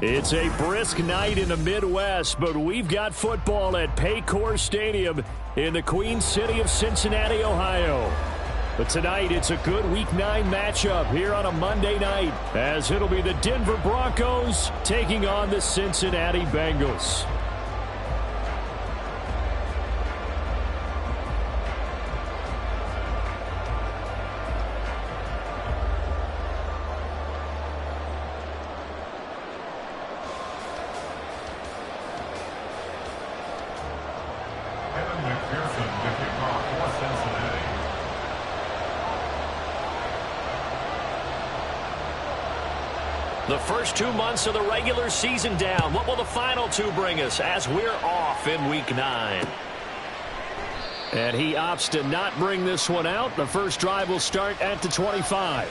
It's a brisk night in the Midwest, but we've got football at Paycor Stadium in the Queen City of Cincinnati, Ohio. But tonight, it's a good Week 9 matchup here on a Monday night, as it'll be the Denver Broncos taking on the Cincinnati Bengals. The first 2 months of the regular season down. What will the final 2 bring us as we're off in Week 9? And he opts to not bring this one out. The first drive will start at the 25.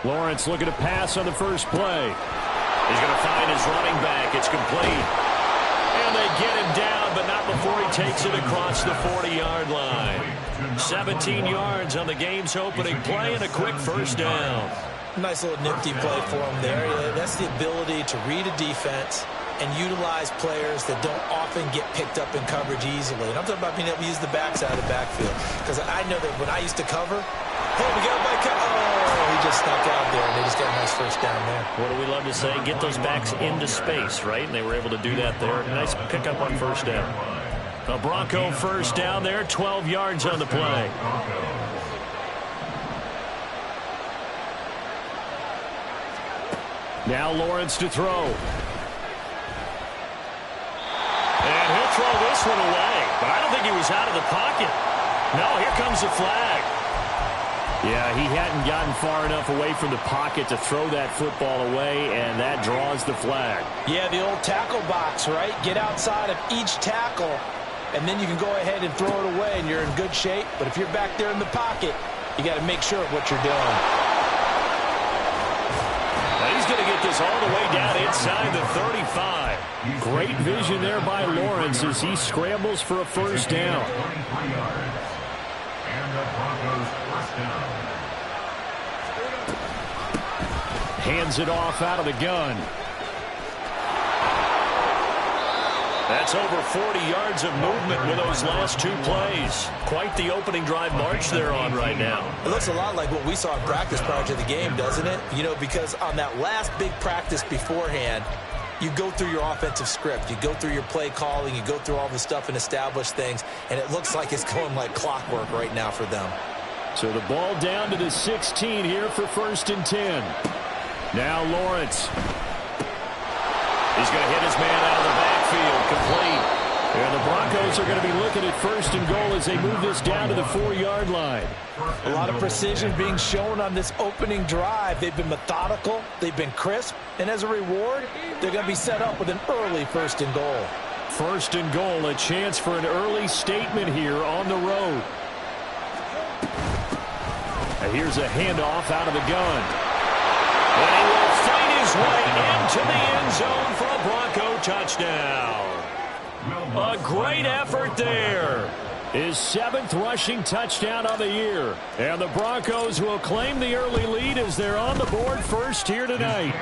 Lawrence looking to pass on the first play. He's going to find his running back. It's complete. And they get him down, but not before he takes it across the 40-yard line. 17 yards on the game's opening play and a quick first down. Nice little nifty play for him there. That's the ability to read a defense and utilize players that don't often get picked up in coverage easily. And I'm talking about being able to use the backs out of the backfield. Because I know that when I used to cover, hey, we got my cover. Oh, he just snuck out there, and they just got a nice first down there. What do we love to say? Get those backs into space, right? And they were able to do that there. Nice pickup on first down. A Bronco first down there, 12 yards on the play. Now Lawrence to throw. And he'll throw this one away. But I don't think he was out of the pocket. No, here comes the flag. Yeah, he hadn't gotten far enough away from the pocket to throw that football away, and that draws the flag. Yeah, the old tackle box, right? Get outside of each tackle, and then you can go ahead and throw it away, and you're in good shape. But if you're back there in the pocket, you got to make sure of what you're doing. He's going to get this all the way down inside the 35. Great vision there by Lawrence as he scrambles for a first down. Hands it off out of the gun. That's over 40 yards of movement with those last 2 plays. Quite the opening drive march they're on right now. It looks a lot like what we saw in practice prior to the game, doesn't it? You know, because on that last big practice beforehand, you go through your offensive script. You go through your play calling. You go through all the stuff and establish things. And it looks like it's going like clockwork right now for them. So the ball down to the 16 here for 1st and 10. Now Lawrence. He's going to hit his man out of the backfield. Complete. And the Broncos are going to be looking at 1st and goal as they move this down to the 4-yard line. A lot of precision being shown on this opening drive. They've been methodical. They've been crisp. And as a reward, they're going to be set up with an early 1st and goal. 1st and goal, a chance for an early statement here on the road. And here's a handoff out of the gun. And he will fight his way into the end zone for a Bronco touchdown. A great effort there. His 7th rushing touchdown of the year. And the Broncos will claim the early lead as they're on the board first here tonight.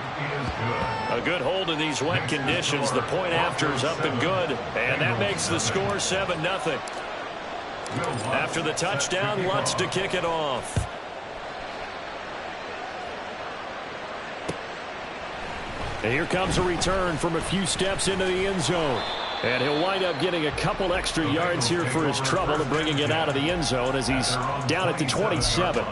A good hold in these wet conditions. The point after is up and good. And that makes the score 7-0. After the touchdown, Lutz to kick it off. And here comes a return from a few steps into the end zone. And he'll wind up getting a couple extra yards here for his trouble and bringing it out of the end zone as he's down at the 27.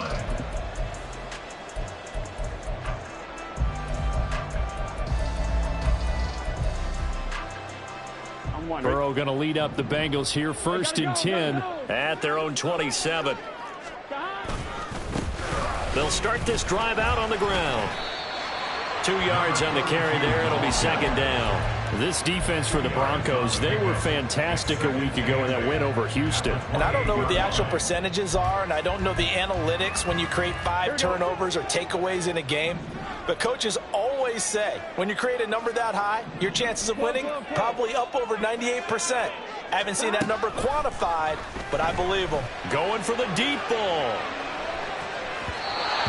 Burrow going to lead up the Bengals here 1st and 10 at their own 27. They'll start this drive out on the ground. 2 yards on the carry there. It'll be second down. This defense for the Broncos, they were fantastic a week ago in that win over Houston. And I don't know what the actual percentages are, and I don't know the analytics when you create 5 turnovers or takeaways in a game. But coaches always say, when you create a number that high, your chances of winning probably up over 98%. I haven't seen that number quantified, but I believe them. Going for the deep ball.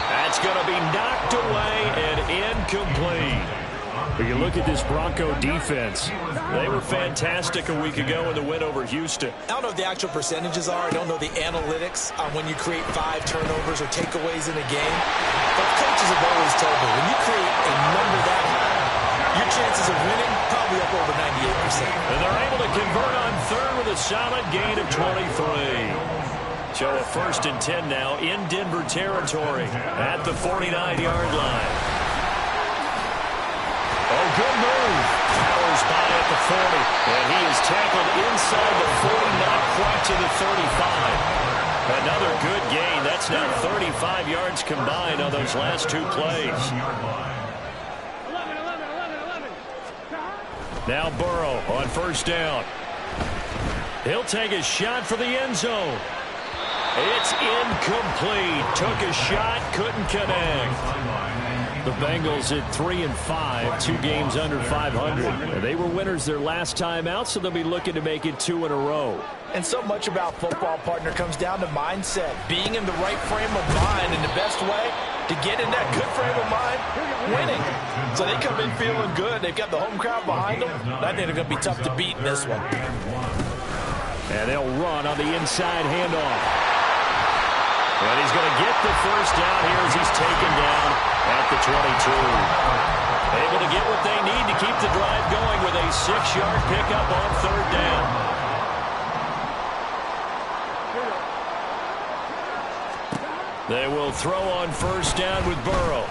That's going to be knocked away and incomplete. But you look at this Bronco defense, they were fantastic a week ago in the win over Houston. I don't know what the actual percentages are. I don't know the analytics on when you create 5 turnovers or takeaways in a game. But coaches have always told me, when you create a number that high, your chances of winning probably up over 98%. And they're able to convert on third with a solid gain of 23. So a 1st and 10 now in Denver territory at the 49-yard line. Oh, good move. Powers by at the 40. And he is tackled inside the 40, not quite to the 35. Another good gain. That's now 35 yards combined on those last 2 plays. Now Burrow on 1st down. He'll take a shot for the end zone. It's incomplete. Took a shot, couldn't connect. The Bengals at 3-5, 2 games under 500. They were winners their last time out, so they'll be looking to make it 2 in a row. And so much about football, partner, comes down to mindset. Being in the right frame of mind, and the best way to get in that good frame of mind, winning. So they come in feeling good. They've got the home crowd behind them. I think they're going to be tough to beat in this one. And they'll run on the inside handoff. And he's going to get the 1st down here as he's taken down at the 22. Able to get what they need to keep the drive going with a 6-yard pickup on 3rd down. They will throw on 1st down with Burrow.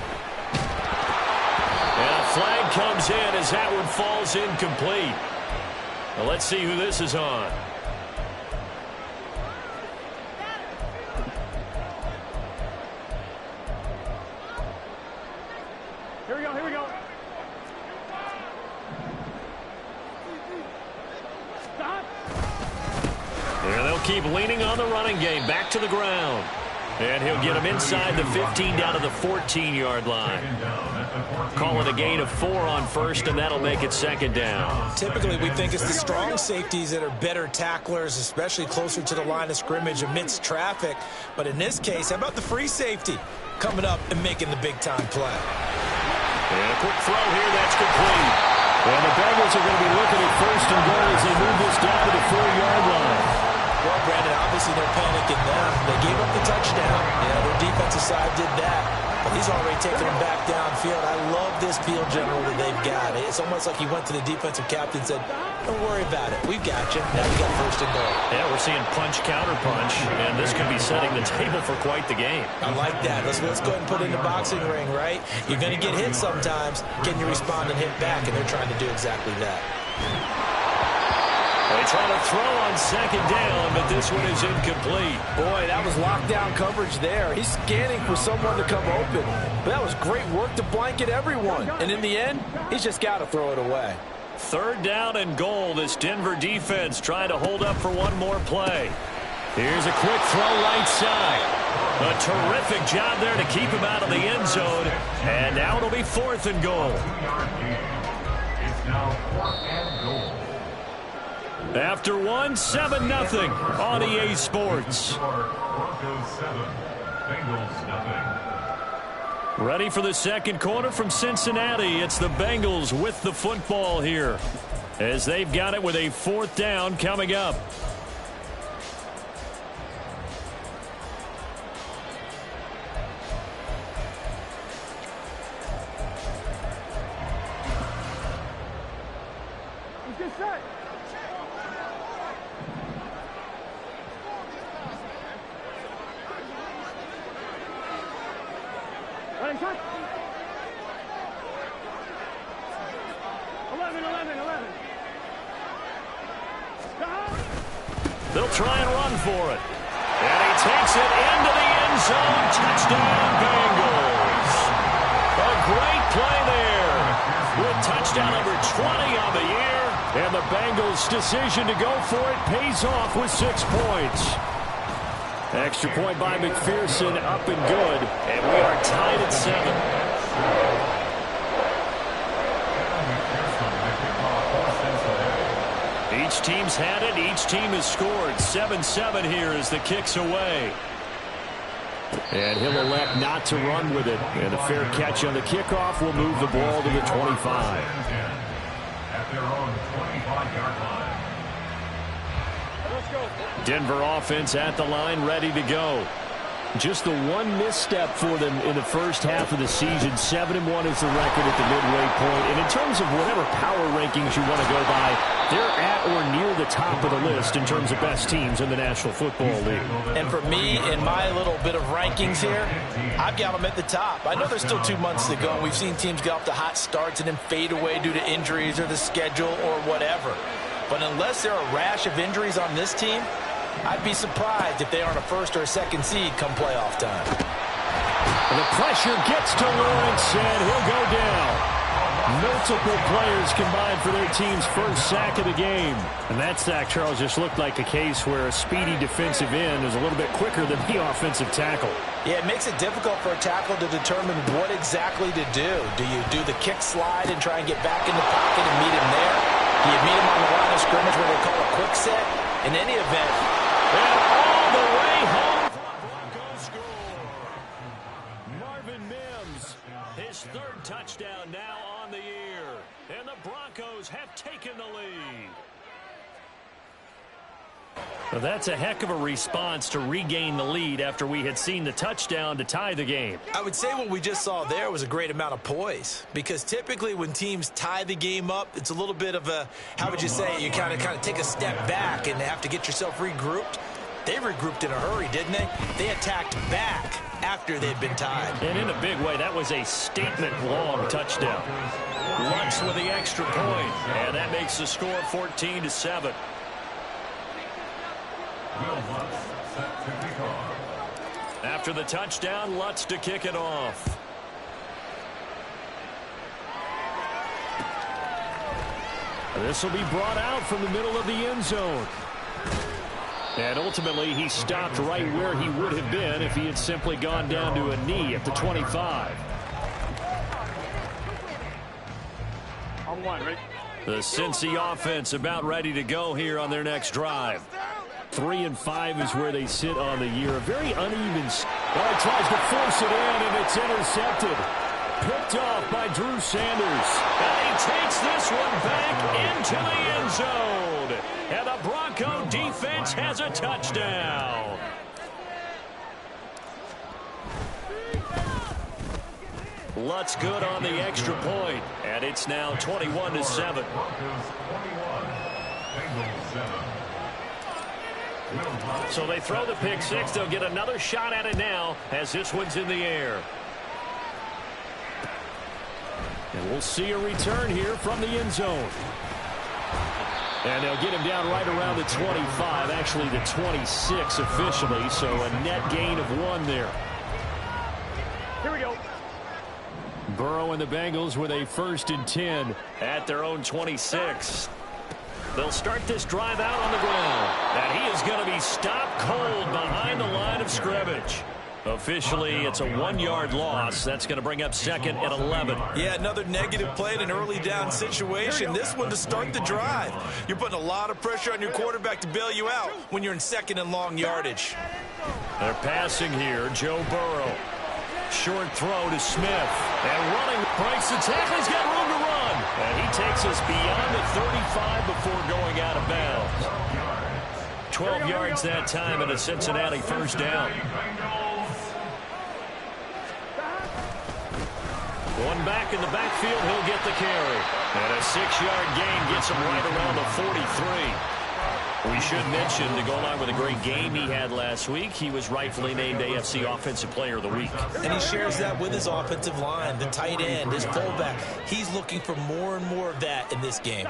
And a flag comes in as that one falls incomplete. Well, let's see who this is on. Here we go. Stop. Here they'll keep leaning on the running game. Back to the ground. And he'll get him inside the 15 down to the 14-yard line. Call it a gain of 4 on 1st, and that'll make it 2nd down. Typically, we think it's the strong safeties that are better tacklers, especially closer to the line of scrimmage amidst traffic. But in this case, how about the free safety coming up and making the big-time play? And a quick throw here, that's complete. And the Bengals are going to be looking at 1st and goal as they move this down to the 4-yard line. Well, Brandon, obviously no panic in them. They gave up the touchdown. Yeah, their defensive side did that. But he's already taken them back downfield. I love this field general that they've got. It's almost like he went to the defensive captain and said, don't worry about it. We've got you. Now we got 1st and goal. Yeah, we're seeing punch, counter punch, and this could be setting the table for quite the game. I like that. Let's go ahead and put it in the boxing ring, right? You're going to get hit sometimes. Can you respond and hit back? And they're trying to do exactly that. They try to throw on 2nd down, but this one is incomplete. Boy, that was lockdown coverage there. He's scanning for someone to come open. But that was great work to blanket everyone. And in the end, he's just got to throw it away. 3rd down and goal. This Denver defense trying to hold up for one more play. Here's a quick throw right side. A terrific job there to keep him out of the end zone. And now it'll be 4th and goal. It's now 4th and goal. After 1, 7-0 on EA Sports. Broncos 7, Bengals nothing. Ready for the 2nd quarter from Cincinnati. It's the Bengals with the football here as they've got it with a 4th down coming up. Get set. Ready, shot. 11. They'll try and run for it. And he takes it into the end zone. Touchdown, Bengals. A great play there touchdown number 20 on the year. And the Bengals' decision to go for it pays off with 6 points. Extra point by McPherson, up and good. And we are tied at 7. Each team's had it. Each team has scored. 7-7 here as the kick's away. And he'll elect not to run with it. And a fair catch on the kickoff will move the ball to the 25. At their own 25-yard line. Denver offense at the line, ready to go. Just the one misstep for them in the first half of the season. 7-1 is the record at the midway point. And in terms of whatever power rankings you want to go by, they're at or near the top of the list in terms of best teams in the National Football League. And for me, in my little bit of rankings here, I've got them at the top. I know there's still 2 months to go. We've seen teams get off to hot starts and then fade away due to injuries or the schedule or whatever. But unless there are a rash of injuries on this team, I'd be surprised if they aren't a first or a second seed come playoff time. The pressure gets to Lawrence, and he'll go down. Multiple players combined for their team's first sack of the game. And that sack, Charles, just looked like a case where a speedy defensive end is a little bit quicker than the offensive tackle. Yeah, it makes it difficult for a tackle to determine what exactly to do. Do you do the kick slide and try and get back in the pocket and meet him there? Do you meet him on the line of scrimmage where they call a quick set? In any event, and all the way home for a Broncos score. Marvin Mims, his 3rd touchdown now on the year. And the Broncos have taken the lead. Well, that's a heck of a response to regain the lead after we had seen the touchdown to tie the game. I would say what we just saw there was a great amount of poise, because typically when teams tie the game up, it's a little bit of a, how would you say, you kind of take a step back and have to get yourself regrouped. They regrouped in a hurry, didn't they? They attacked back after they'd been tied. And in a big way, that was a statement-long touchdown. Lutz with the extra point, and that makes the score 14-7. After the touchdown, Lutz to kick it off. This will be brought out from the middle of the end zone. And ultimately, he stopped right where he would have been if he had simply gone down to a knee at the 25. On one, right? The Cincy offense about ready to go here on their next drive. 3-5 is where they sit on the year. A very uneven. Well, he tries to force it in, and it's intercepted. Picked off by Drew Sanders. And he takes this one back into the end zone. And the Bronco defense has a touchdown. Lutz good on the extra point. And it's now 21-7. So they throw the pick six. They'll get another shot at it now as this one's in the air. And we'll see a return here from the end zone. And they'll get him down right around the 25, actually the 26 officially, so a net gain of 1 there. Here we go. Burrow and the Bengals with a 1st and 10 at their own 26. They'll start this drive out on the ground. And he is going to be stopped cold behind the line of scrimmage. Officially, it's a 1-yard loss. That's going to bring up 2nd and 11. Yeah, another negative play in an early down situation. This one to start the drive. You're putting a lot of pressure on your quarterback to bail you out when you're in 2nd and long yardage. They're passing here. Joe Burrow. Short throw to Smith. And running, breaks the tackle. He's got room to run. And he takes us beyond the 35 before going out of bounds. 12 yards that time and a Cincinnati 1st down. One back in the backfield, he'll get the carry. And a 6-yard gain gets him right around the 43. We should mention, to go along with a great game he had last week, he was rightfully named AFC Offensive Player of the Week. And he shares that with his offensive line, the tight end, his fullback. He's looking for more and more of that in this game.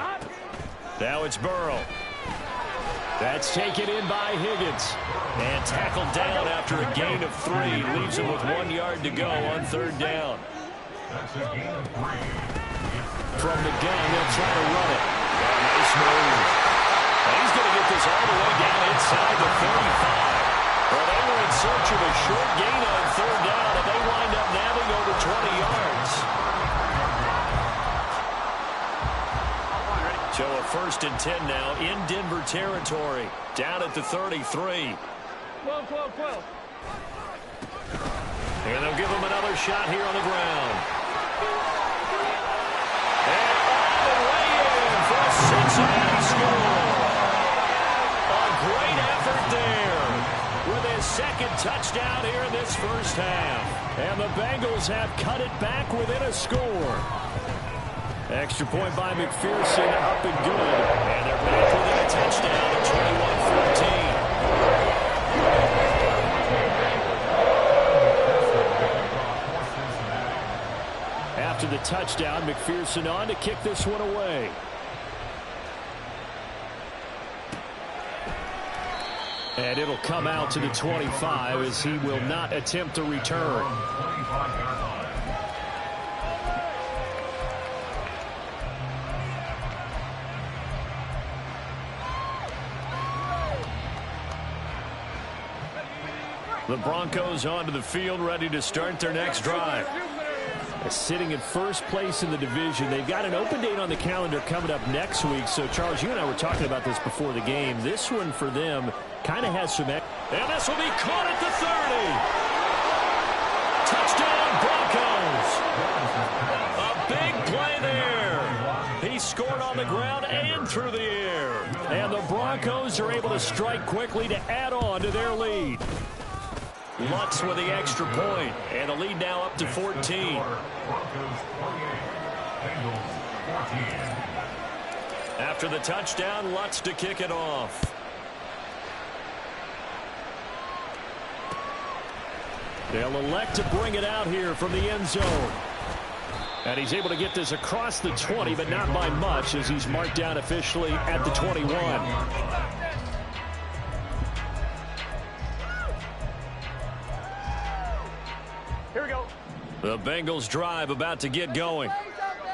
Now it's Burrow. That's taken in by Higgins. And tackled down after a gain of 3. Leaves him with 1 yard to go on 3rd down. That's a gain of 3. From the gun, they'll try to run it. Nice move. And he's going to get this all the way down inside the 35. Well, they were in search of a short gain on third down, and they wind up nabbing over 20 yards. So a 1st and 10 now in Denver territory. Down at the 33. 12. And they'll give him another shot here on the ground. And all the way in for a Cincinnati score. A great effort there with his 2nd touchdown here in this first half. And the Bengals have cut it back within a score. Extra point by McPherson, up and good. And they're back within a touchdown at 21-14. After the touchdown, McPherson on to kick this one away. And it'll come out to the 25 as he will not attempt to return. The Broncos onto the field, ready to start their next drive. Sitting in first place in the division. They've got an open date on the calendar coming up next week. So, Charles, you and I were talking about this before the game. This one for them kind of has some... And this will be caught at the 30. Touchdown, Broncos. A big play there. He scored on the ground and through the air. And the Broncos are able to strike quickly to add on to their lead. Lutz with the extra point, and the lead now up to 14. After the touchdown, Lutz to kick it off. They'll elect to bring it out here from the end zone. And he's able to get this across the 20, but not by much, as he's marked down officially at the 21. Here we go. The Bengals drive about to get going.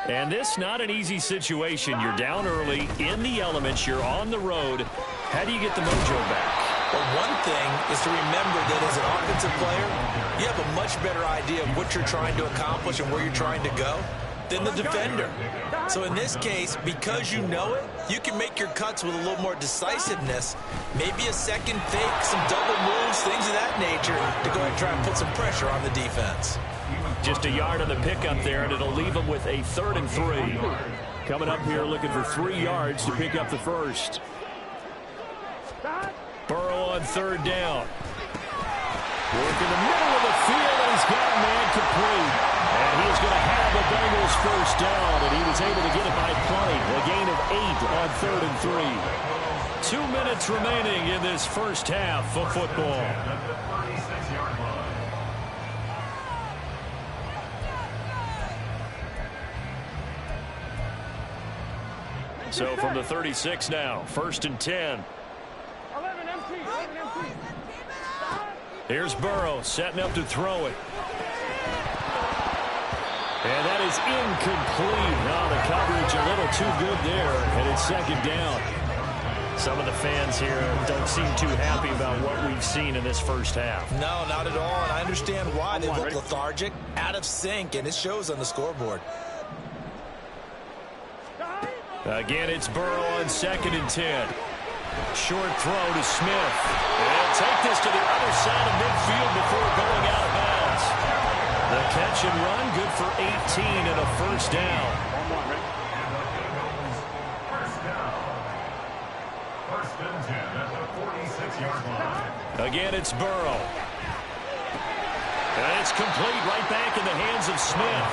And this not an easy situation. You're down early, in the elements, you're on the road. How do you get the mojo back? Well, one thing is to remember that as an offensive player, you have a much better idea of what you're trying to accomplish and where you're trying to go than the defender. So in this case, because you know it, you can make your cuts with a little more decisiveness, maybe a second fake, some double moves, things of that nature, to go ahead and try and put some pressure on the defense. Just a yard on the pickup there, and it'll leave them with a 3rd and 3. Coming up here looking for 3 yards to pick up the first. Burrow on 3rd down. Work in the middle of the field, and he's got a man complete. And he's going to have the Bengals first down, and he was able to get it by plenty. A gain of 8 on 3rd and 3. 2 minutes remaining in this first half of football. So from the 36 now, 1st and 10. 11 empty. Here's Burrow setting up to throw it. And that is incomplete. Now the coverage a little too good there, and it's 2nd down. Some of the fans here don't seem too happy about what we've seen in this first half. No, not at all, and I understand why. They look lethargic, out of sync, and it shows on the scoreboard. Again, it's Burrow on 2nd and 10. Short throw to Smith. And take this to the other side of midfield before going out of bounds. The catch and run, good for 18 and a first down. First and 10 at the 46-yard line. Again, it's Burrow. And it's complete right back in the hands of Smith.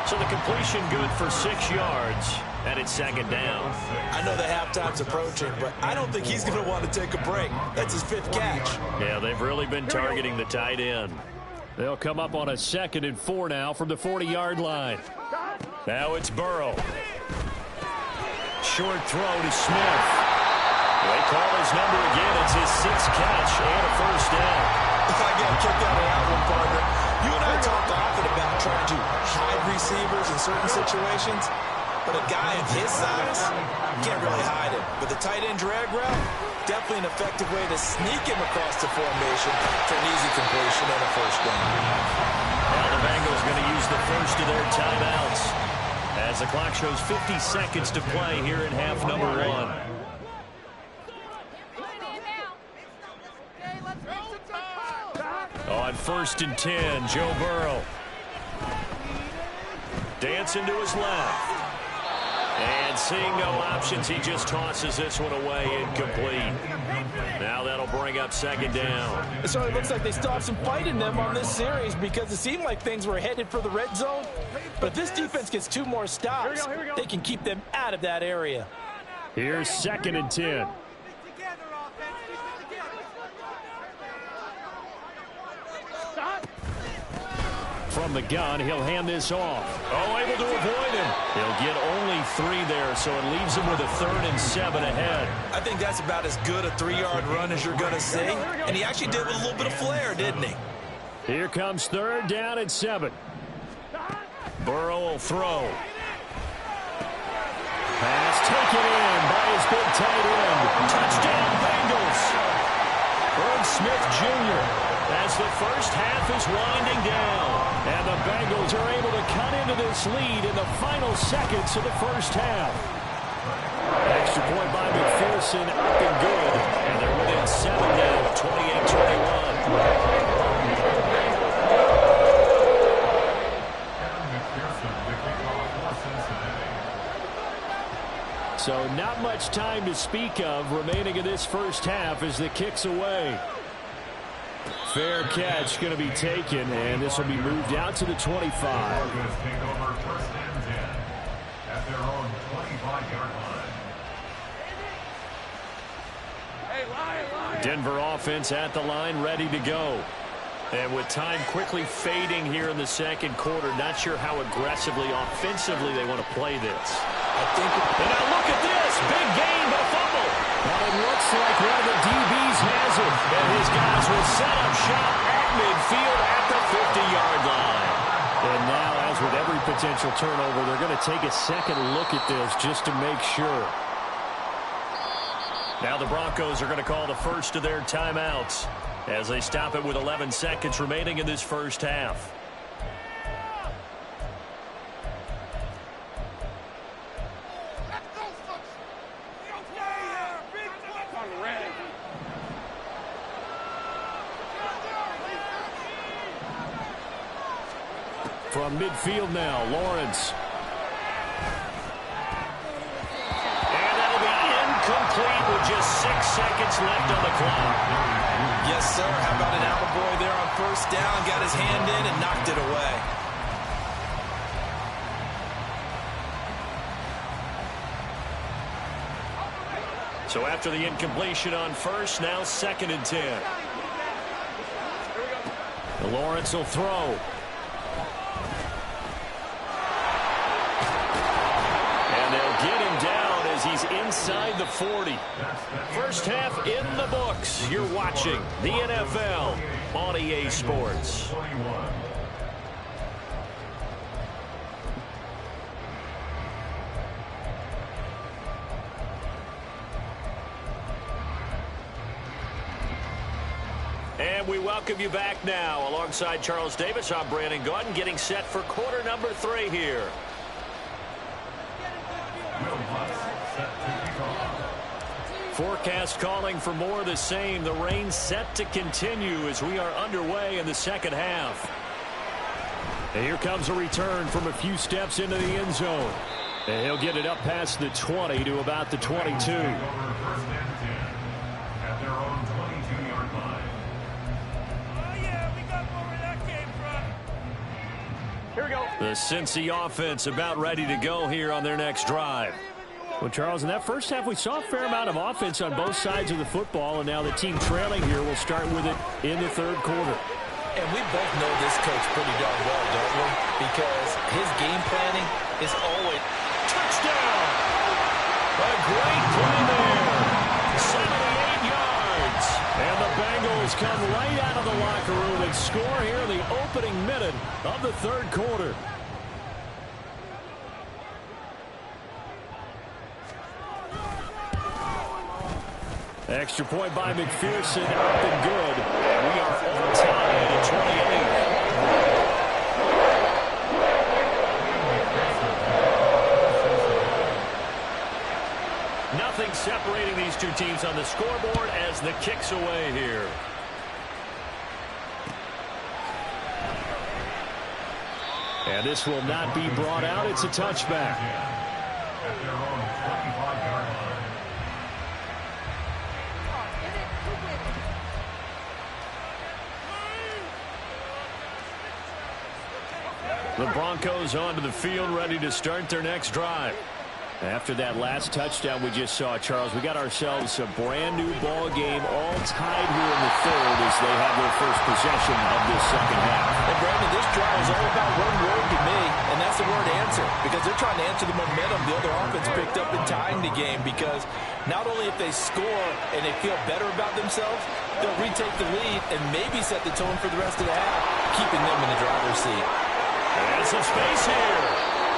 So the completion good for 6 yards. And it's 2nd down. I know the halftime's approaching, but I don't think he's going to want to take a break. That's his 5th catch. Yeah, they've really been targeting the tight end. They'll come up on a 2nd and 4 now from the 40-yard line. Now it's Burrow. Short throw to Smith. They call his number again. It's his 6th catch and a first down. I got kicked out of that one, partner. You and I talked often about trying to certain situations, but a guy of his size, can't really hide him. But the tight end drag route, definitely an effective way to sneak him across the formation for an easy completion and a first down. Now the Bengals going to use the first of their timeouts as the clock shows 50 seconds to play here in half number 1. On 1st and 10, Joe Burrow. Dancing to his left. And seeing no options, he just tosses this one away, incomplete. Now that'll bring up 2nd down. It certainly looks like they still have some fight in them on this series because it seemed like things were headed for the red zone. But if this defense gets 2 more stops, they can keep them out of that area. Here's 2nd and 10. From the gun, he'll hand this off. Oh, able to avoid him. He'll get only 3 there, so it leaves him with a 3rd and 7 ahead. I think that's about as good a 3-yard run as you're going to see. And he actually did with a little bit of flair, didn't he? Here comes 3rd down and 7. Burrow will throw. Pass taken in by his big tight end. Touchdown, Bengals. Irv Smith Jr. as the first half is winding down. And the Bengals are able to cut into this lead in the final seconds of the first half. Extra point by McPherson, up and good. And they're within 7 now, 28-21. So not much time to speak of remaining in this first half as the kick's away. Fair catch going to be taken, and this will be moved out to the 25. Denver offense at the line, ready to go. And with time quickly fading here in the second quarter, not sure how aggressively, offensively they want to play this. And now look at this. Big gain, but a fumble. Well, it looks like one of the DBs has it. And his guys will set up shop at midfield at the 50-yard line. And now, as with every potential turnover, they're going to take a second look at this just to make sure. Now the Broncos are going to call the first of their timeouts as they stop it with 11 seconds remaining in this first half. From midfield now, Lawrence. And that'll be incomplete with just 6 seconds left on the clock. Yes, sir. How about an attaboy there on first down? Got his hand in and knocked it away. So after the incompletion on first, now 2nd and 10. Lawrence will throw. Get him down as he's inside the 40. First half in the books. You're watching the NFL on EA Sports. And we welcome you back now. Alongside Charles Davis, I'm Brandon Gaudin, getting set for quarter number 3 here. Forecast calling for more of the same. The rain set to continue as we are underway in the second half. And here comes a return from a few steps into the end zone. And he'll get it up past the 20 to about the 22. Here we go. The Cincy offense about ready to go here on their next drive. Well, Charles, in that first half, we saw a fair amount of offense on both sides of the football, and now the team trailing here will start with it in the third quarter. And we both know this coach pretty darn well, don't we? Because his game planning is always... Touchdown! A great play there. 78 yards. And the Bengals come right out of the locker room and score here in the opening minute of the third quarter. Extra point by McPherson, up and good. We are all tied at 28. Nothing separating these two teams on the scoreboard as the kick's away here. And this will not be brought out. It's a touchback. At their own 25-yard line. The Broncos onto the field, ready to start their next drive. After that last touchdown we just saw, Charles, we got ourselves a brand new ball game, all tied here in the third as they have their first possession of this second half. And Brandon, this drive is all about one word to me, and that's the word answer, because they're trying to answer the momentum the other offense picked up in tying the game, because not only if they score and they feel better about themselves, they'll retake the lead and maybe set the tone for the rest of the half, keeping them in the driver's seat. And some space here.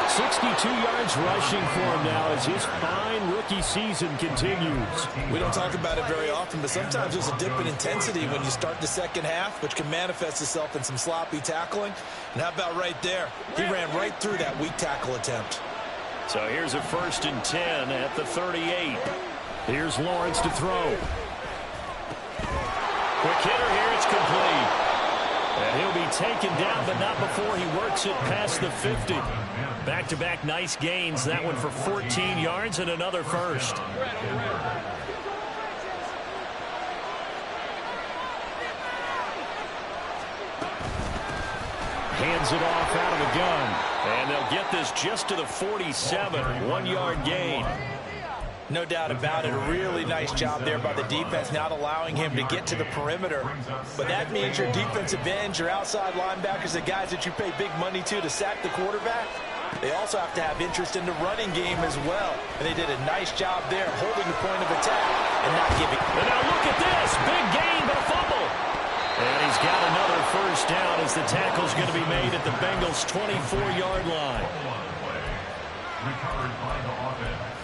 62 yards rushing for him now as his fine rookie season continues. We don't talk about it very often, but sometimes there's a dip in intensity when you start the second half, which can manifest itself in some sloppy tackling. And how about right there? He ran right through that weak tackle attempt. So here's a 1st and 10 at the 38. Here's Lawrence to throw. Quick hitter here, it's complete. And he'll be taken down, but not before he works it past the 50. Back-to-back nice gains. That one for 14 yards and another first. Hands it off out of the gun. And they'll get this just to the 47. 1-yard gain. No doubt about it. A really nice job there by the defense, not allowing him to get to the perimeter. But that means your defensive ends, your outside linebackers, the guys that you pay big money to sack the quarterback, they also have to have interest in the running game as well. And they did a nice job there, holding the point of attack and not giving. And now look at this. Big gain, but a fumble. And he's got another first down as the tackle's going to be made at the Bengals' 24-yard line. Recovered by the offense.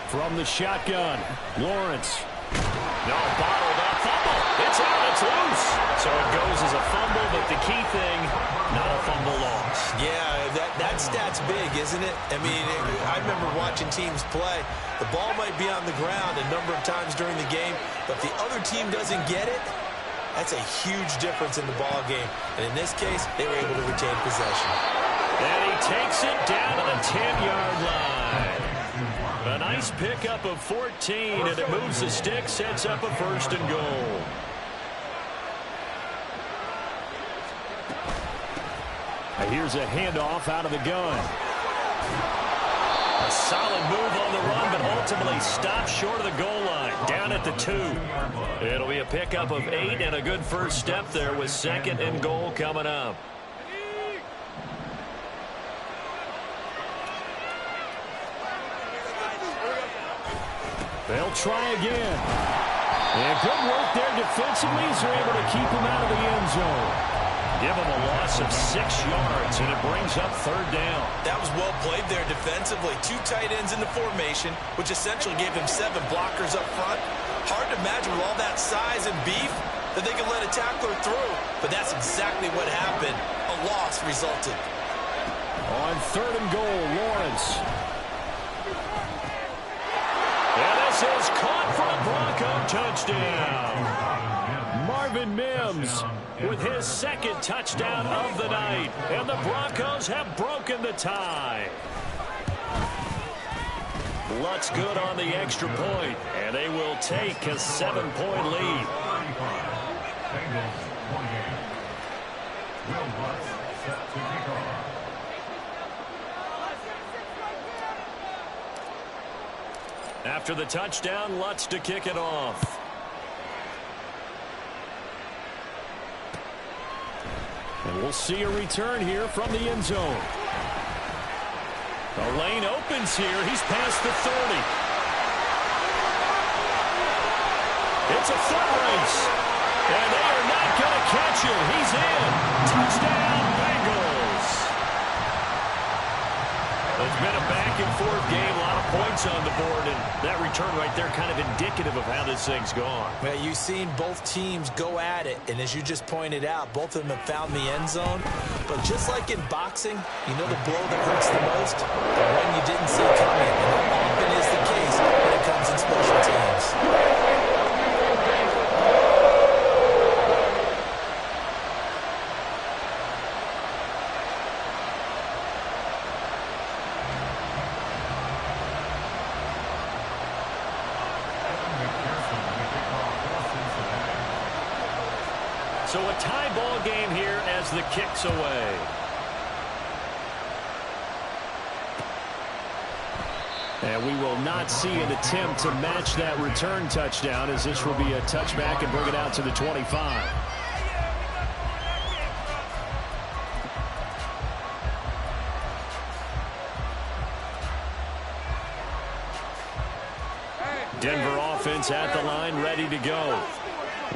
From the shotgun, Lawrence. No, bottled up, fumble. It's out, it's loose. So it goes as a fumble, but the key thing, not a fumble loss. Yeah, that stat's big, isn't it? I mean, I remember watching teams play. The ball might be on the ground a number of times during the game, but if the other team doesn't get it, that's a huge difference in the ball game. And in this case, they were able to retain possession. And he takes it down to the 10-yard line. A nice pickup of 14, and it moves the stick, sets up a 1st and goal. Here's a handoff out of the gun. A solid move on the run, but ultimately stopped short of the goal line, down at the 2. It'll be a pickup of 8 and a good first step there with 2nd and goal coming up. They'll try again. And good work there defensively as they're able to keep him out of the end zone. Give him a loss of 6 yards, and it brings up 3rd down. That was well played there defensively. 2 tight ends in the formation, which essentially gave him 7 blockers up front. Hard to imagine with all that size and beef that they could let a tackler through. But that's exactly what happened. A loss resulted. On 3rd and goal, Lawrence. And this is caught for a Bronco touchdown. Marvin Mims with his 2nd touchdown of the night. And the Broncos have broken the tie. Lutz good on the extra point, and they will take a 7-point lead. Bengals 28. Will Lutz set to kick off. After the touchdown, Lutz to kick it off. And we'll see a return here from the end zone. The lane opens here. He's past the 30. It's a foot race. And they are not going to catch him. He's in. Touchdown, Bengals. It's been a back-and-forth game. A lot of points on the board. And that return right there kind of indicative of how this thing's gone. Well, you've seen both teams go at it. And as you just pointed out, both of them have found the end zone. But just like in boxing, you know the blow that hurts the most? The one you didn't see coming. And that often is the case when it comes in special teams. So a tie ball game here as the kick's away. And we will not see an attempt to match that return touchdown, as this will be a touchback and bring it out to the 25. Denver offense at the line, ready to go.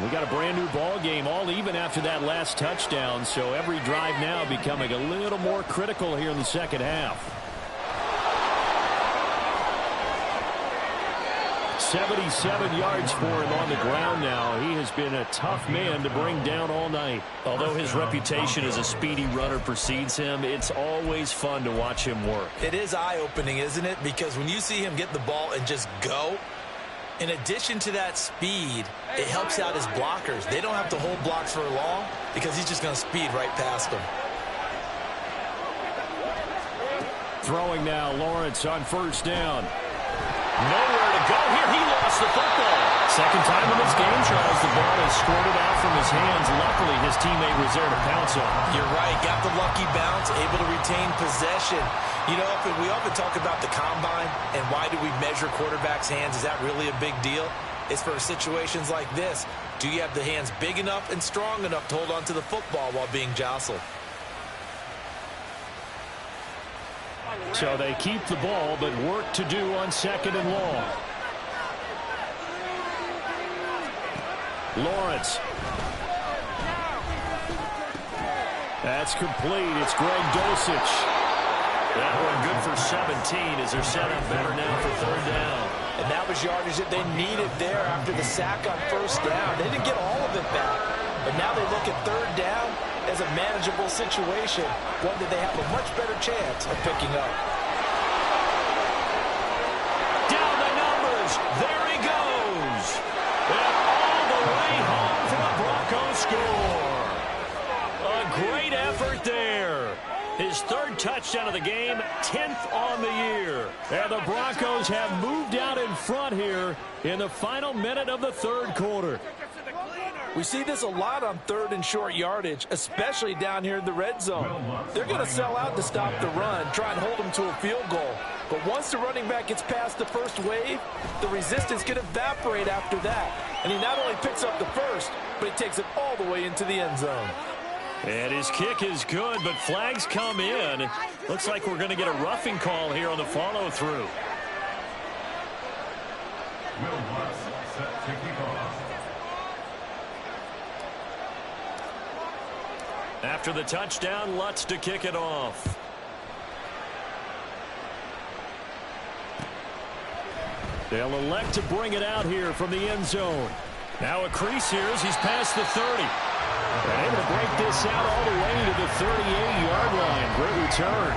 We got a brand new ball game, all even after that last touchdown, so every drive now becoming a little more critical here in the second half. 77 yards for him on the ground now. He has been a tough man to bring down all night. Although his reputation as a speedy runner precedes him, it's always fun to watch him work. It is eye-opening, isn't it? Because when you see him get the ball and just go, in addition to that speed, it helps out his blockers. They don't have to hold blocks for long because he's just going to speed right past them. Throwing now, Lawrence on first down. Nowhere to go here. He lost the football. Second time in this game, Charles, the ball has squirted out from his hands. Luckily, his teammate was there to pounce on. You're right. Got the lucky bounce, able to retain possession. You know, we often talk about the combine and why do we measure quarterbacks' hands. Is that really a big deal? It's for situations like this. Do you have the hands big enough and strong enough to hold on to the football while being jostled? So they keep the ball, but work to do on second and long. Lawrence. That's complete. It's Greg Dulcich. That one good for 17 as they're set up better now for third down. And that was yardage that they needed there after the sack on first down. They didn't get all of it back. But now they look at third down as a manageable situation, one that they have a much better chance of picking up. Down the numbers. There he goes. And all the way home for the Broncos score. A great effort there. His third touchdown of the game, 10th on the year. And the Broncos have moved out in front here in the final minute of the third quarter. We see this a lot on third and short yardage, especially down here in the red zone. They're going to sell out to stop the run, try and hold them to a field goal. But once the running back gets past the first wave, the resistance can evaporate after that. And he not only picks up the first, but he takes it all the way into the end zone. And his kick is good, but flags come in. Looks like we're going to get a roughing call here on the follow-through. Will Lutz set to kick off. After the touchdown, Lutz to kick it off. They'll elect to bring it out here from the end zone. Now a crease here as he's past the 30. And able to break this out all the way to the 38-yard line. Great return.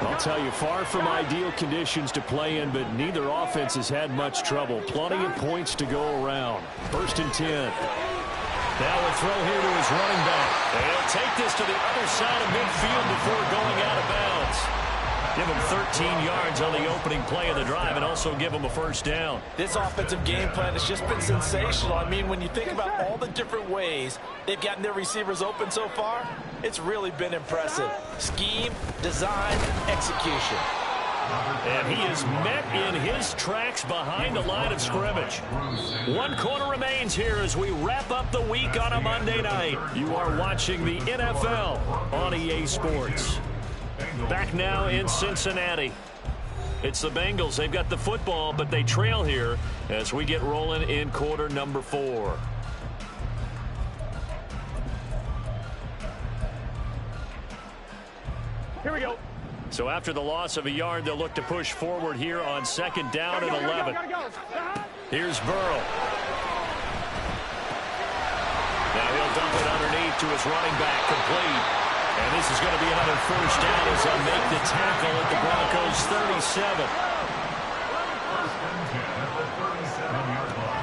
I'll tell you, far from ideal conditions to play in, but neither offense has had much trouble. Plenty of points to go around. First and 10. Now a throw here to his running back. And he'll take this to the other side of midfield before going out of bounds. Give him 13 yards on the opening play of the drive and also give him a first down. This offensive game plan has just been sensational. I mean, when you think about all the different ways they've gotten their receivers open so far, it's really been impressive. Scheme, design, execution. And he is met in his tracks behind the line of scrimmage. One quarter remains here as we wrap up the week on a Monday night. You are watching the NFL on EA Sports. Back now in Cincinnati. It's the Bengals. They've got the football, but they trail here as we get rolling in quarter number 4. Here we go. So after the loss of a yard, they'll look to push forward here on second down and 11. Here's Burrow. Now he'll dump it underneath to his running back, complete. And this is going to be another first down as they'll make the tackle at the Broncos' 37.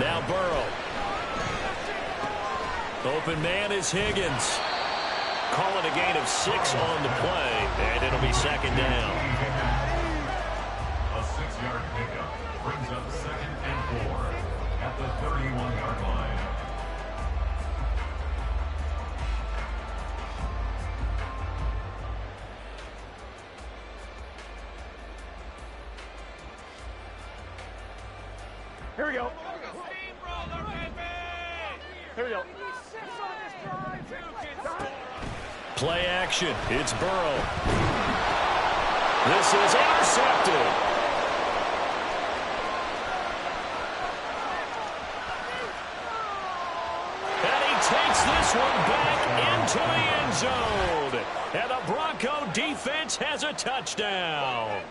Now Burrow. Open man is Higgins. Calling a gain of 6 on the play, and it'll be second down. A 6-yard pickup brings up 2nd and 4 at the 31-yard line. Here we go. Here we go. Play action. It's Burrow. This is intercepted. And he takes this one back into the end zone. And the Bronco defense has a touchdown.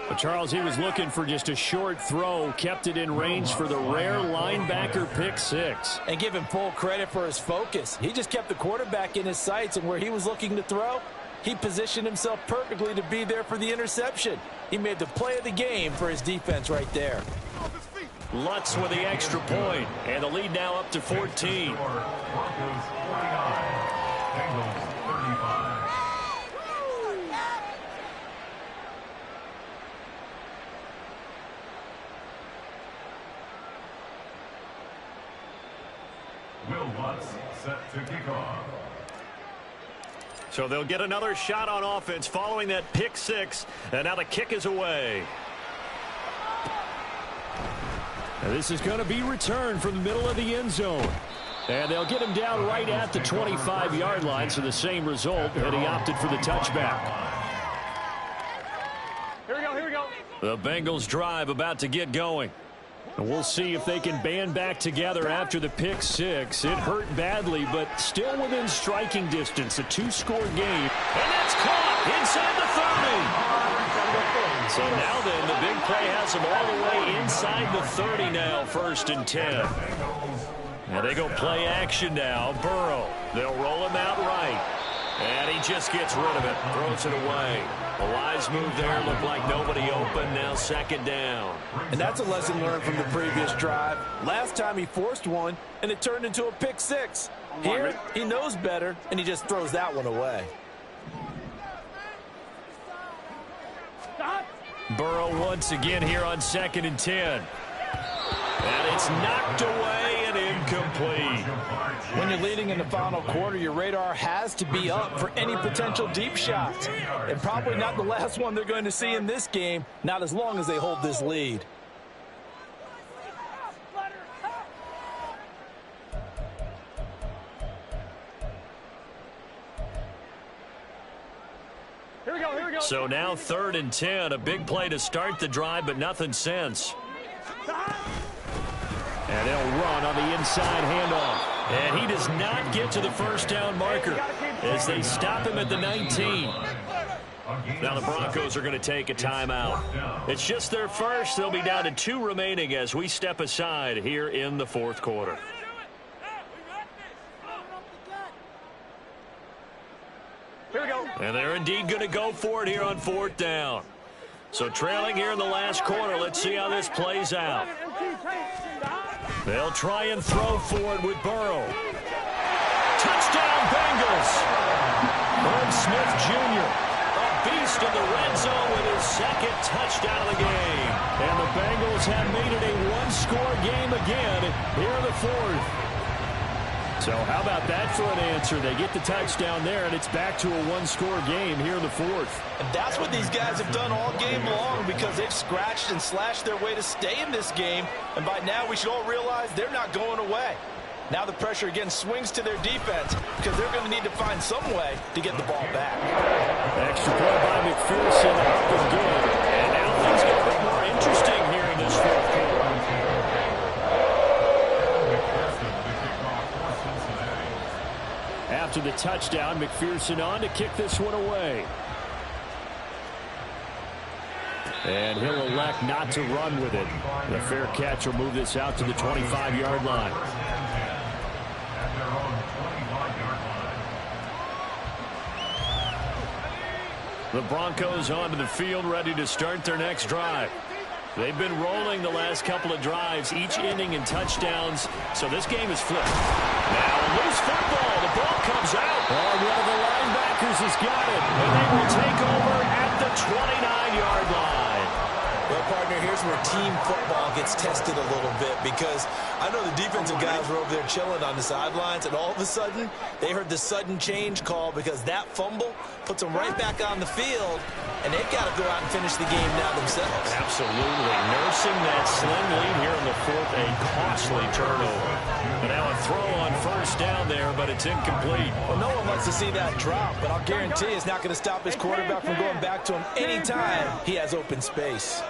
But Charles, he was looking for just a short throw, kept it in range for the rare linebacker pick 6. And give him full credit for his focus. He just kept the quarterback in his sights, and where he was looking to throw, he positioned himself perfectly to be there for the interception. He made the play of the game for his defense right there. Lutz with the extra point, and the lead now up to 14. Broncos 49, Bengals 35. Will Lutz set to kick off. So they'll get another shot on offense following that pick 6, and now the kick is away. And this is going to be returned from the middle of the end zone. And they'll get him down right at the 25-yard line, so the same result, and he opted for the touchback. Here we go, here we go. The Bengals drive about to get going. And we'll see if they can band back together after the pick 6. It hurt badly, but still within striking distance. A 2-score game. And that's caught inside the 30. So now then, the big play has them all the way inside the 30 now, 1st and 10. And they go play action now. Burrow. They'll roll him out right. And he just gets rid of it. Throws it away. A wise move there. Looked like nobody open. Now 2nd down. And that's a lesson learned from the previous drive. Last time he forced one, and it turned into a pick 6. Here, he knows better, and he just throws that one away. Burrow once again here on 2nd and 10. And it's knocked away and incomplete. When you're leading in the final quarter, your radar has to be up for any potential deep shots. And probably not the last one they're going to see in this game, not as long as they hold this lead. Here we go, here we go. So now 3rd and 10. A big play to start the drive, but nothing since. And they'll run on the inside handoff. And he does not get to the first down marker as they stop him at the 19. Now the Broncos are going to take a timeout. It's just their first. They'll be down to 2 remaining as we step aside here in the 4th quarter. Here we go. And they're indeed going to go for it here on 4th down. So trailing here in the last quarter, let's see how this plays out. They'll try and throw for it with Burrow. Touchdown, Bengals! Herb Smith Jr., a beast in the red zone with his 2nd touchdown of the game. And the Bengals have made it a 1-score game again here in the 4th. So how about that for an answer? They get the touchdown there, and it's back to a 1-score game here in the 4th. And that's what these guys have done all game long, because they've scratched and slashed their way to stay in this game. And by now we should all realize they're not going away. Now the pressure again swings to their defense because they're going to need to find some way to get the ball back. Extra point by McPherson up and good. And now things get a bit more interesting here in this fourth quarter. After the touchdown, McPherson on to kick this one away. And he'll elect not to run with it. The fair catch will move this out to the 25-yard line. The Broncos onto the field, ready to start their next drive. They've been rolling the last couple of drives, each ending in touchdowns, so this game is flipped. Now loose football. The ball comes out. Oh, one of the linebackers has got it, and they will take over at the 29-yard line. Well, partner, here's where team football gets tested a little bit because I know the defensive guys were over there chilling on the sidelines, and all of a sudden, they heard the sudden change call because that fumble puts them right back on the field, and they've got to go out and finish the game now themselves. Absolutely. Nursing that slim lead here in the fourth, a costly turnover. But now a throw on first down there, but it's incomplete. Well, no one wants to see that drop, but I'll guarantee it's not going to stop his quarterback from going back to him anytime he has open space.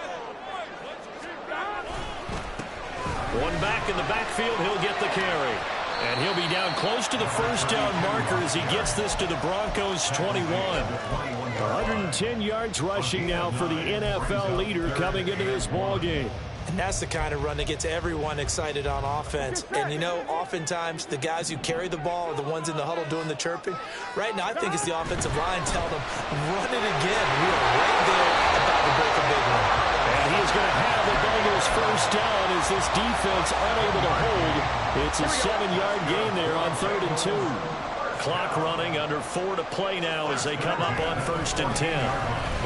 One back in the backfield, he'll get the carry. And he'll be down close to the first down marker as he gets this to the Broncos' 21. 110 yards rushing now for the NFL leader coming into this ballgame. And that's the kind of run that gets everyone excited on offense. And, you know, oftentimes the guys who carry the ball are the ones in the huddle doing the chirping. Right now, I think it's the offensive line telling them, run it again. We are right there about to break a big one. And he's going to have the Bengals first down as this defense unable to hold. It's a 7-yard gain there on 3rd and 2. Clock running, under 4 to play now as they come up on 1st and 10.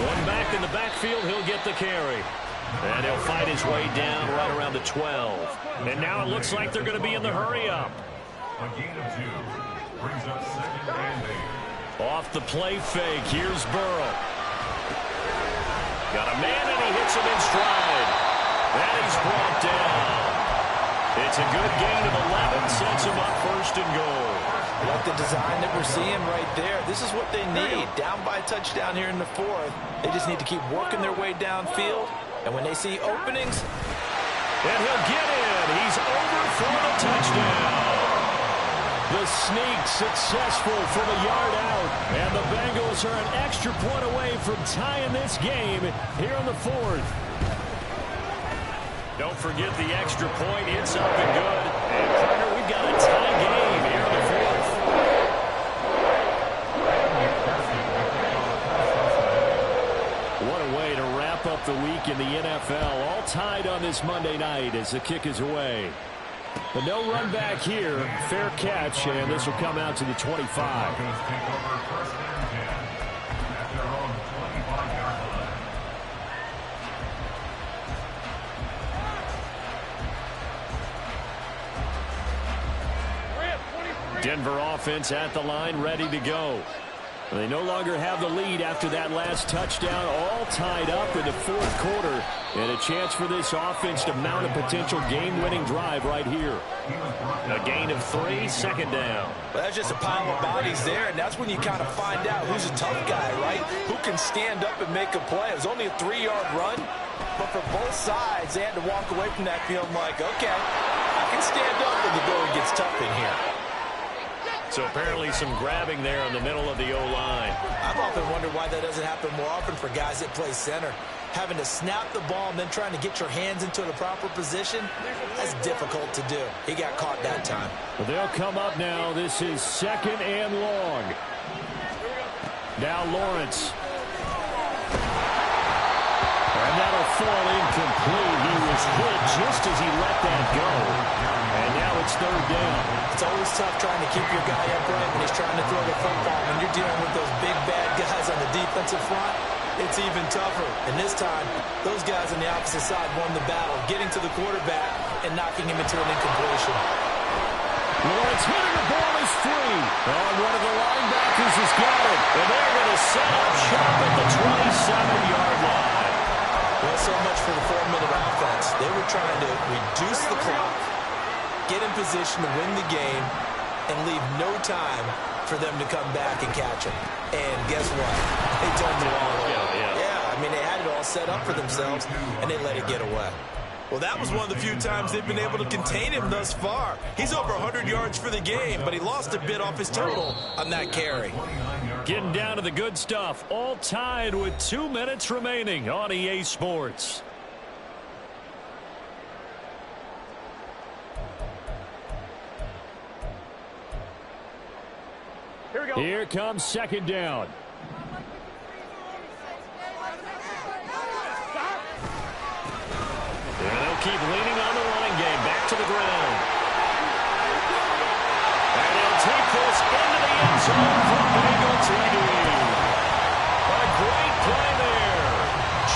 One back in the backfield, he'll get the carry. And he'll fight his way down right around the 12. And now it looks like they're going to be in the hurry-up. A gain of 2 brings up 2nd and 8. Off the play fake, here's Burrow. Got a man and he hits him in stride. And he's brought down. It's a good gain of 11, sets him up 1st and goal. Like the design that we're seeing right there. This is what they need. Down by a touchdown here in the 4th. They just need to keep working their way downfield. And when they see openings, and he'll get in. He's over for the touchdown. The sneak successful from a yard out. And the Bengals are an extra point away from tying this game here in the 4th. Don't forget the extra point. It's up and good. And, partner, we've got a tie game here in the 4th. What a way to wrap up the week in the NFL. All tied on this Monday night as the kick is away. But no run back here. Fair catch, and this will come out to the 25. Denver offense at the line, ready to go. They no longer have the lead after that last touchdown, all tied up in the 4th quarter. And a chance for this offense to mount a potential game-winning drive right here. A gain of 3, 2nd down. Well, that's just a pile of bodies there, and that's when you kind of find out who's a tough guy, right? Who can stand up and make a play. It was only a 3-yard run, but for both sides, they had to walk away from that field like, okay, I can stand up when the going gets tough in here. So apparently some grabbing there in the middle of the O-line. I've often wondered why that doesn't happen more often for guys that play center. Having to snap the ball and then trying to get your hands into the proper position, that's difficult to do. He got caught that time. Well, they'll come up now. This is 2nd and long. Now Lawrence. And that'll fall incomplete. He was hit just as he let that go. And now it's 3rd down. It's always tough trying to keep your guy upright when he's trying to throw the football. When you're dealing with those big, bad guys on the defensive front, it's even tougher. And this time, those guys on the opposite side won the battle, getting to the quarterback and knocking him into an incompletion. Lawrence hitting the ball is free. And one of the linebackers has got it. And they're going to set up shop at the 27-yard line. Well, so much for the 4-minute offense. They were trying to reduce the clock get in position to win the game, and leave no time for them to come back and catch him. And guess what? They turned the ball over. Yeah, I mean, they had it all set up for themselves, and they let it get away. Well, that was one of the few times they've been able to contain him thus far. He's over 100 yards for the game, but he lost a bit off his total on that carry. Getting down to the good stuff. All tied with 2 minutes remaining on EA Sports. Here we go. Here comes second down. And they'll keep leaning on the running game. Back to the ground. And they'll take this into the end zone for Bengal TD. A great play there.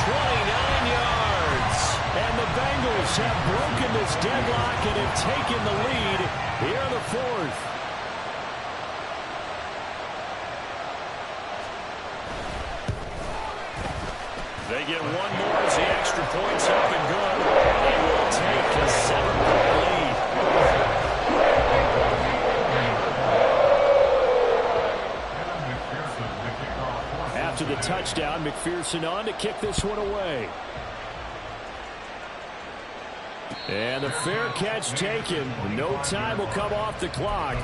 29 yards. And the Bengals have broken this deadlock and have taken the lead here in the fourth. They get one more as the extra point's up and good. They will take a 7-point lead. After the touchdown, McPherson on to kick this one away. And the fair catch taken. No time will come off the clock.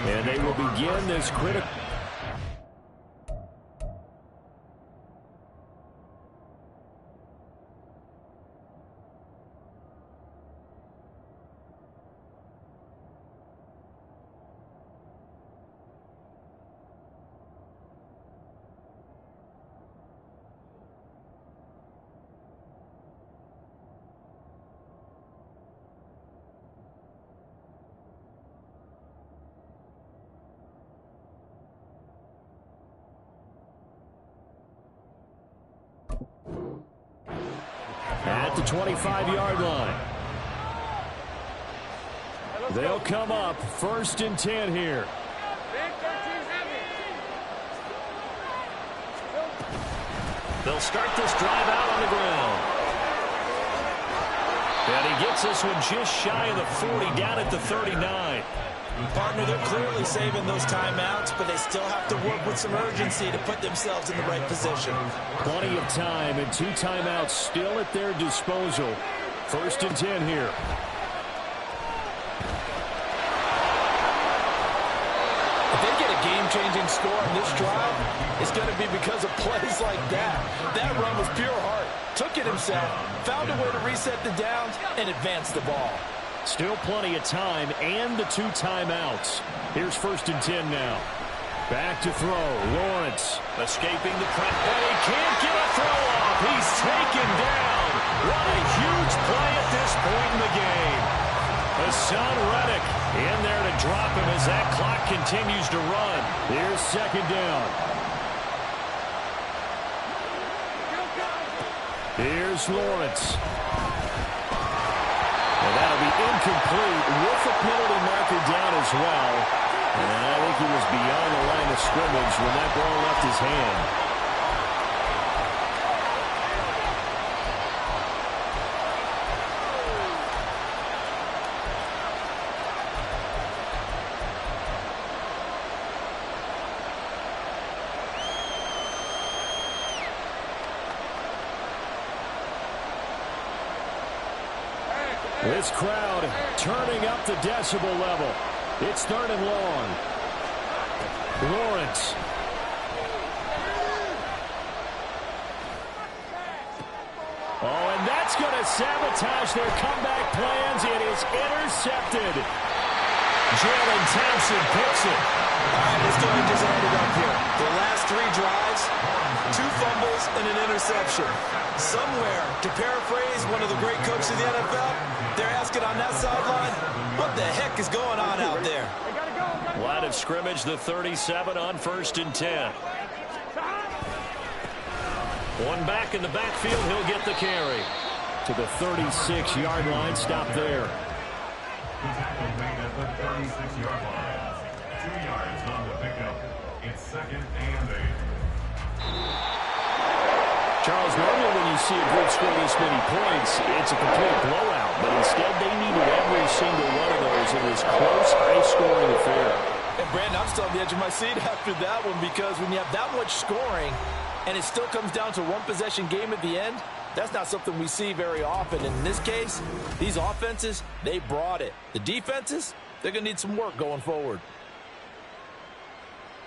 And they will begin this critical. At the 25-yard line. They'll come up 1st and 10 here. They'll start this drive out on the ground. And he gets this one just shy of the 40, down at the 39. Partner, they're clearly saving those timeouts, but they still have to work with some urgency to put themselves in the right position. Plenty of time and 2 timeouts still at their disposal. 1st and 10 here. If they get a game-changing score on this drive, it's going to be because of plays like that. That run was pure heart. Took it himself, found a way to reset the downs, and advance the ball. Still plenty of time and the 2 timeouts. Here's 1st and 10 now. Back to throw. Lawrence escaping the press. And he can't get a throw off. He's taken down. What a huge play at this point in the game. Hassan Reddick in there to drop him as that clock continues to run. Here's 2nd down. Here's Lawrence. And that'll be incomplete with the penalty marker down as well. And I think he was beyond the line of scrimmage when that ball left his hand. This crowd turning up the decibel level. It's 3rd and long. Lawrence. Oh, and that's going to sabotage their comeback plans. It is intercepted. Jalen Thompson picks it. All right, this game just ended up here. The last 3 drives, 2 fumbles and an interception. Somewhere, to paraphrase one of the great coaches of the NFL, they're asking on that sideline, what the heck is going on out there? Line of scrimmage, the 37 on 1st and 10. One back in the backfield, he'll get the carry. To the 36-yard line, stop there. The tackle made at the 36-yard line. 2 yards on the pickup. It's 2nd and 8. Charles, normally when you see a group score this many points, it's a complete blowout. but instead they needed every single one of those in this close, high-scoring affair. And Brandon, I'm still on the edge of my seat after that one, because when you have that much scoring and it still comes down to one possession game at the end, that's not something we see very often. In this case, these offenses, they brought it. The defenses, they're going to need some work going forward.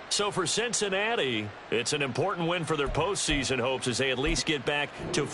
So for Cincinnati, it's an important win for their postseason hopes as they at least get back to